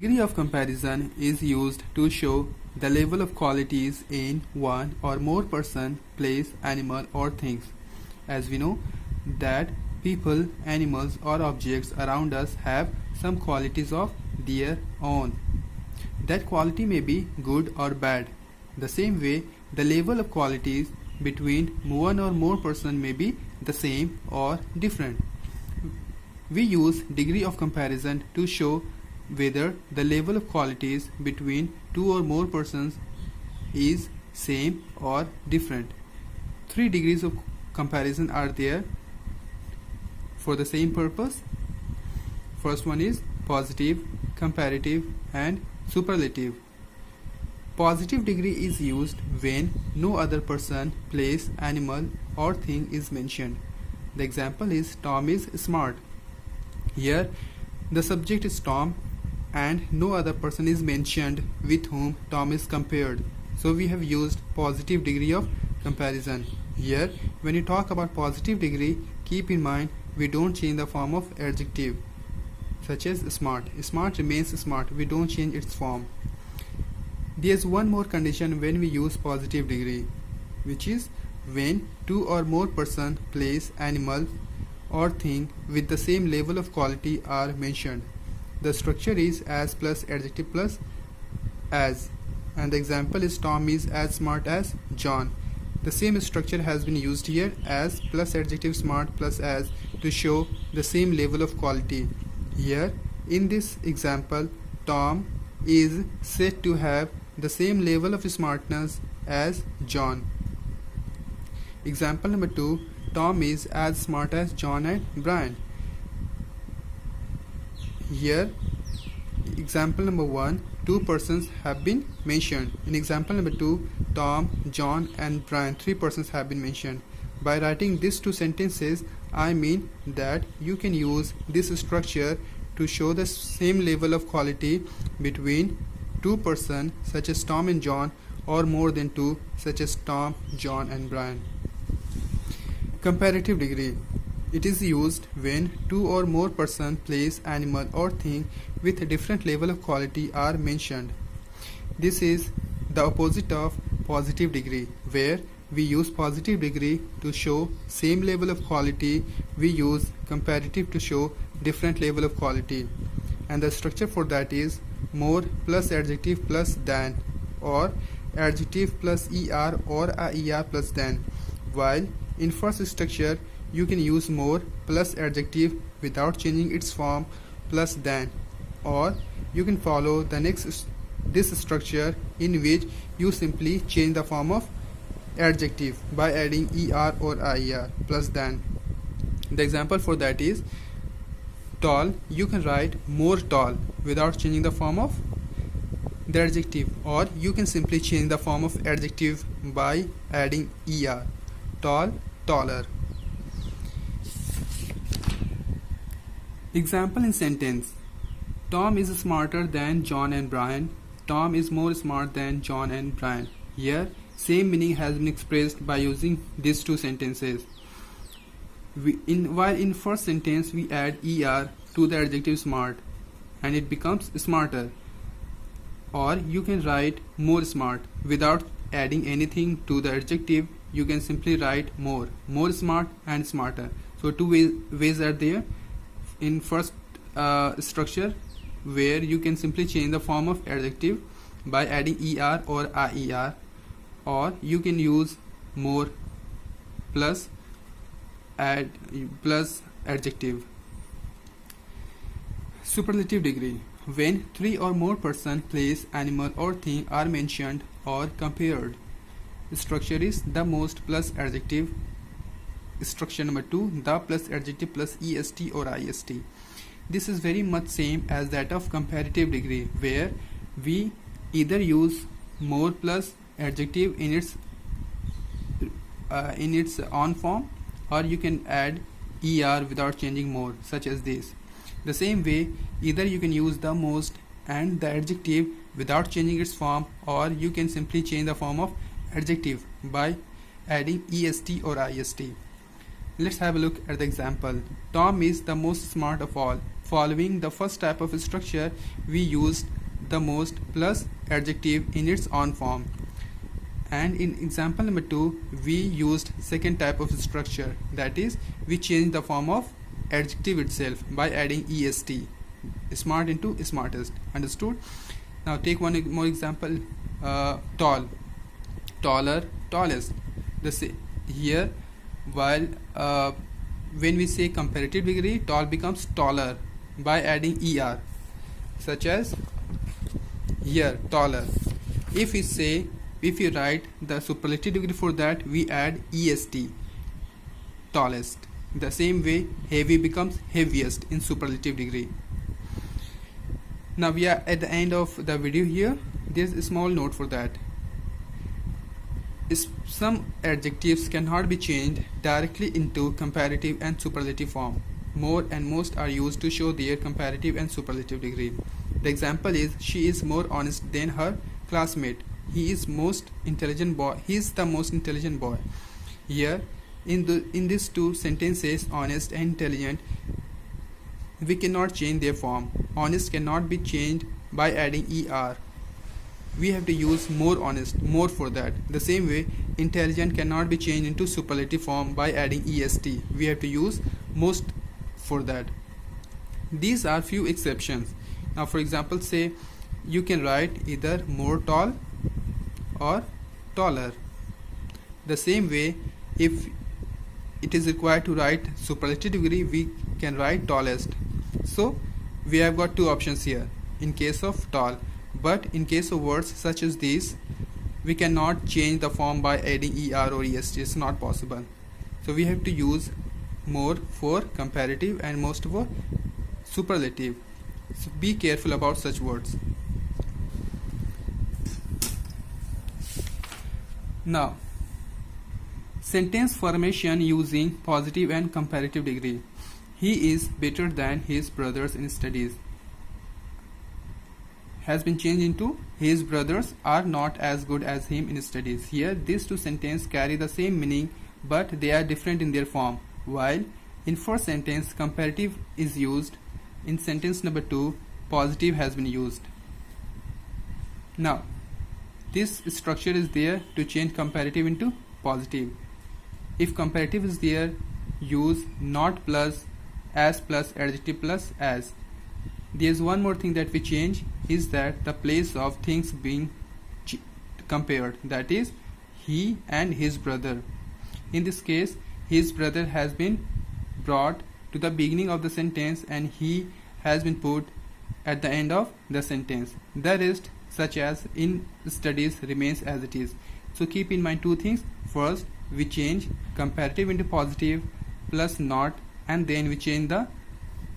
Degree of comparison is used to show the level of qualities in one or more person, place, animal or things. As we know that people, animals or objects around us have some qualities of their own. That quality may be good or bad. The same way, the level of qualities between one or more person may be the same or different. We use degree of comparison to show whether the level of qualities between two or more persons is same or different. Three degrees of comparison are there for the same purpose. First one is positive, comparative and superlative. Positive degree is used when no other person, place, animal or thing is mentioned. The example is Tom is smart. Here the subject is Tom and no other person is mentioned with whom Tom is compared. So we have used positive degree of comparison. Here when you talk about positive degree, keep in mind we don't change the form of adjective such as smart. Smart remains smart, we don't change its form. There's one more condition when we use positive degree, which is when two or more person, place, animal or thing with the same level of quality are mentioned. The structure is as plus adjective plus as, and the example is Tom is as smart as John. The same structure has been used here, as plus adjective smart plus as, to show the same level of quality. Here in this example, Tom is said to have the same level of smartness as John. Example number 2, Tom is as smart as John and Brian. Here example number 1, two persons have been mentioned. In example number 2, Tom, John and Brian, three persons have been mentioned. By writing these two sentences, I mean that you can use this structure to show the same level of quality between two persons such as Tom and John, or more than two such as Tom, John and Brian. Comparative degree. It is used when two or more person, place, animal or thing with a different level of quality are mentioned. This is the opposite of positive degree, where we use positive degree to show same level of quality. We use comparative to show different level of quality, and the structure for that is more plus adjective plus than, or adjective plus er or a er plus than. While in first structure you can use more plus adjective without changing its form plus than, or you can follow the next this structure in which you simply change the form of adjective by adding er or ier plus than. The example for that is tall. You can write more tall without changing the form of the adjective, or you can simply change the form of adjective by adding er. Tall, taller. Example in sentence: Tom is smarter than John and Brian. Tom is more smart than John and Brian. Here same meaning has been expressed by using these two sentences. While in first sentence we add er to the adjective smart and it becomes smarter, or you can write more smart without adding anything to the adjective. You can simply write more smart and smarter. So two ways are there in first structure, where you can simply change the form of adjective by adding er or aer, or you can use more plus adjective. Superlative degree. When three or more person, place, animal or thing are mentioned or compared. Structure is the most plus adjective. Structure number 2, the plus adjective plus est or ist. This is very much same as that of comparative degree, where we either use more plus adjective in its on form, or you can add er without changing more, such as this. The same way, either you can use the most and the adjective without changing its form, or you can simply change the form of adjective by adding est or ist. Let's have a look at the example. Tom is the most smart of all. Following the first type of structure, we used the most plus adjective in its own form. And in example number 2, we used second type of structure, that is, we changed the form of adjective itself by adding est, smart into smartest. Understood? Now take one more example. Tall, taller, tallest. Here, while when we say comparative degree, tall becomes taller by adding er, such as here taller. If you write the superlative degree for that, we add est, tallest. The same way, heavy becomes heaviest in superlative degree. Now we are at the end of the video here. There's a small note for that. Some adjectives cannot be changed directly into comparative and superlative form. More and most are used to show their comparative and superlative degree. The example is, she is more honest than her classmate. He is most intelligent boy. He is the most intelligent boy. Here, in these two sentences, honest and intelligent, we cannot change their form. Honest cannot be changed by adding er. We have to use more honest, more for that. The same way, intelligent cannot be changed into superlative form by adding est. We have to use most for that. These are few exceptions. Now for example, say you can write either more tall or taller. The same way, if it is required to write superlative degree, we can write tallest. So we have got two options here in case of tall. But in case of words such as these, we cannot change the form by adding er or est. It's not possible. So we have to use more for comparative and most for superlative. So be careful about such words. Now, sentence formation using positive and comparative degree. He is better than his brothers in studies has been changed into his brothers are not as good as him in studies. Here, these two sentences carry the same meaning, but they are different in their form. While in first sentence, comparative is used, in sentence number 2, positive has been used. Now, this structure is there to change comparative into positive. If comparative is there, use not plus adjective plus as. There's one more thing that we change, is that the place of things being compared, that is, he and his brother. In this case, his brother has been brought to the beginning of the sentence and he has been put at the end of the sentence. The rest, such as in studies, remains as it is. So keep in mind two things. First, we change comparative into positive plus not, and then we change the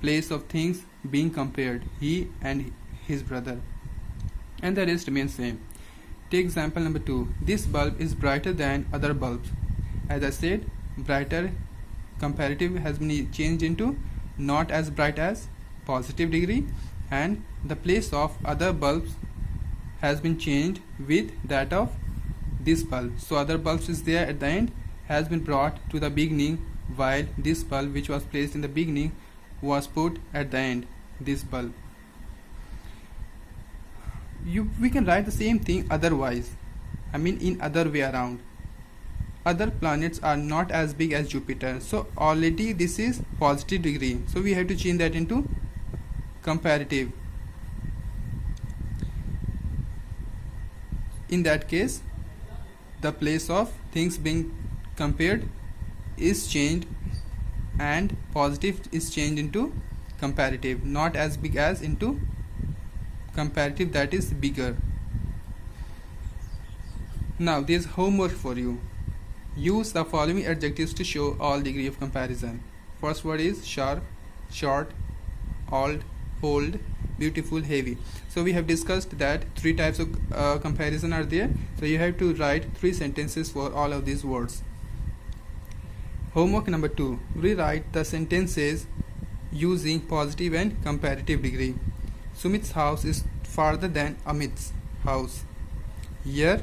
place of things being compared, he and his brother, and the rest remains same. Take example number 2. This bulb is brighter than other bulbs. As I said, brighter comparative has been changed into not as bright as positive degree, and the place of other bulbs has been changed with that of this bulb. So other bulbs is there at the end has been brought to the beginning, while this bulb which was placed in the beginning was put at the end, this bulb. We can write the same thing otherwise, in other way around. Other planets are not as big as Jupiter, so already this is positive degree, so we have to change that into comparative. In that case, the place of things being compared is changed and positive is changed into comparative, not as big as into comparative, that is bigger. Now there's homework for you. Use the following adjectives to show all degree of comparison. First word is sharp, short, old, beautiful, heavy. So we have discussed that 3 types of comparison are there. So you have to write 3 sentences for all of these words. Homework number 2. Rewrite the sentences using positive and comparative degree. Sumit's house is farther than Amit's house. Here,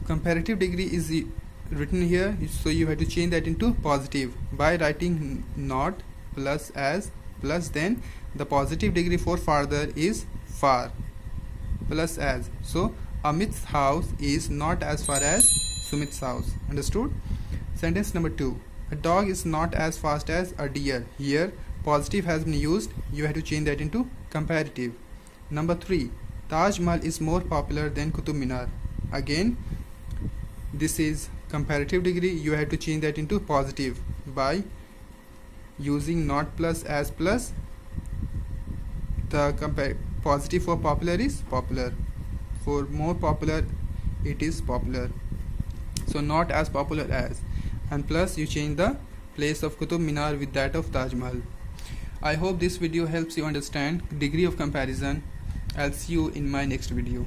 comparative degree is written here, so you have to change that into positive by writing not plus as plus, then the positive degree for farther is far plus as. So Amit's house is not as far as Sumit's house. Understood? Sentence number 2. A dog is not as fast as a deer. Here positive has been used, you have to change that into comparative. Number 3. Taj Mahal is more popular than Qutub Minar. Again, this is comparative degree, you have to change that into positive by using not plus as plus. The positive for popular is popular, for more popular it is popular. So not as popular as, and plus you change the place of Qutub Minar with that of Taj Mahal. I hope this video helps you understand degree of comparison. I'll see you in my next video.